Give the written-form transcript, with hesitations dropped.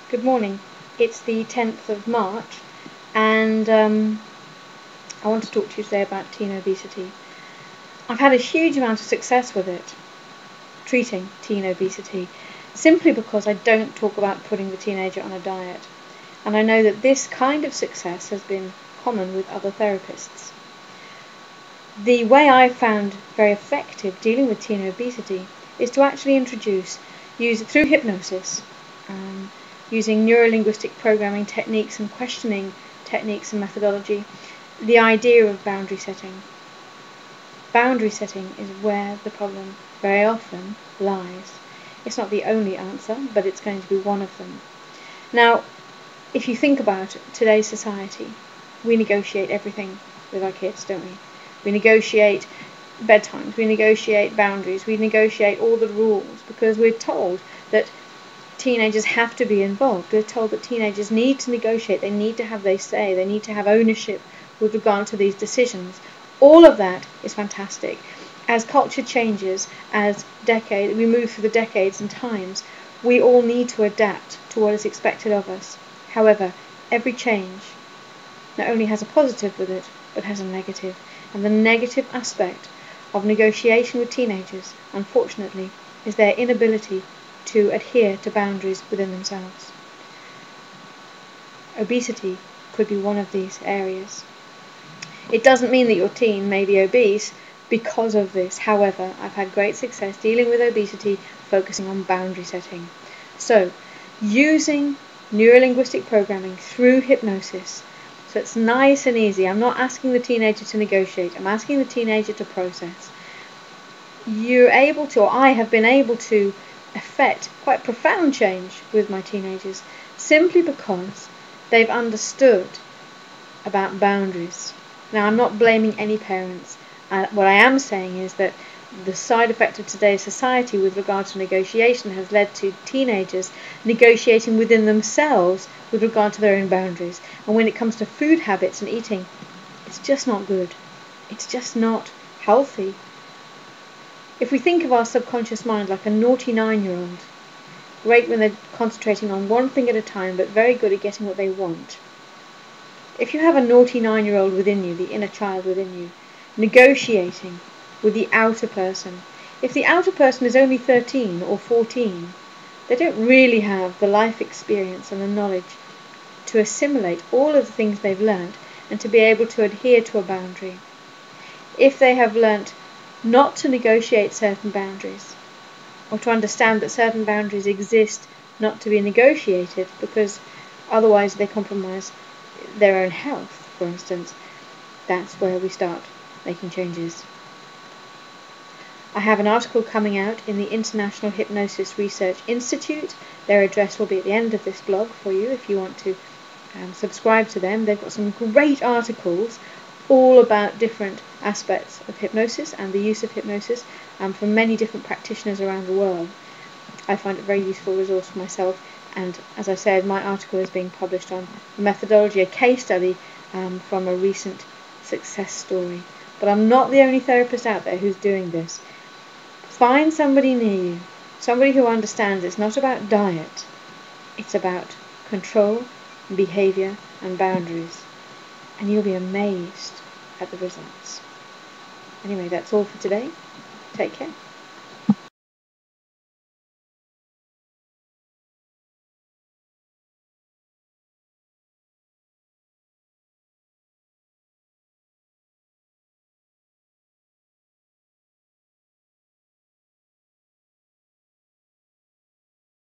Good morning. It's the 10th of March and I want to talk to you today about teen obesity. I've had a huge amount of success with it, treating teen obesity, simply because I don't talk about putting the teenager on a diet. And I know that this kind of success has been common with other therapists. The way I've found very effective dealing with teen obesity is to actually use it through hypnosis, using neuro-linguistic programming techniques and questioning techniques and methodology, the idea of boundary setting. Boundary setting is where the problem very often lies. It's not the only answer, but it's going to be one of them. Now, if you think about today's society, we negotiate everything with our kids, don't we? We negotiate bedtimes, we negotiate boundaries, we negotiate all the rules because we're told that teenagers have to be involved. We're told that teenagers need to negotiate, they need to have their say, they need to have ownership with regard to these decisions. All of that is fantastic. As culture changes, as we move through the decades and times, we all need to adapt to what is expected of us. However, every change not only has a positive with it, but has a negative. And the negative aspect of negotiation with teenagers, unfortunately, is their inability to adhere to boundaries within themselves. Obesity could be one of these areas. It doesn't mean that your teen may be obese because of this. However, I've had great success dealing with obesity, focusing on boundary setting. So, using neuro-linguistic programming through hypnosis, so it's nice and easy. I'm not asking the teenager to negotiate, I'm asking the teenager to process. You're able to, or I have been able to, effect quite profound change with my teenagers simply because they've understood about boundaries. Now, I'm not blaming any parents. What I am saying is that the side effect of today's society with regard to negotiation has led to teenagers negotiating within themselves with regard to their own boundaries. And when it comes to food habits and eating, it's just not good. It's just not healthy. If we think of our subconscious mind like a naughty 9-year-old, great when they're concentrating on one thing at a time, but very good at getting what they want. If you have a naughty 9-year-old within you, the inner child within you, negotiating with the outer person, if the outer person is only 13 or 14, they don't really have the life experience and the knowledge to assimilate all of the things they've learned and to be able to adhere to a boundary. If they have learnt not to negotiate certain boundaries, or to understand that certain boundaries exist not to be negotiated because otherwise they compromise their own health, for instance, that's where we start making changes. I have an article coming out in the International Hypnosis Research Institute. Their address will be at the end of this blog for you if you want to subscribe to them. They've got some great articles all about different aspects of hypnosis and the use of hypnosis from many different practitioners around the world. I find it a very useful resource for myself, and as I said, my article is being published on a methodology, a case study from a recent success story. But I'm not the only therapist out there who's doing this. Find somebody near you, somebody who understands it's not about diet, it's about control, behaviour and boundaries, and you'll be amazed at the results. Anyway, that's all for today. Take care.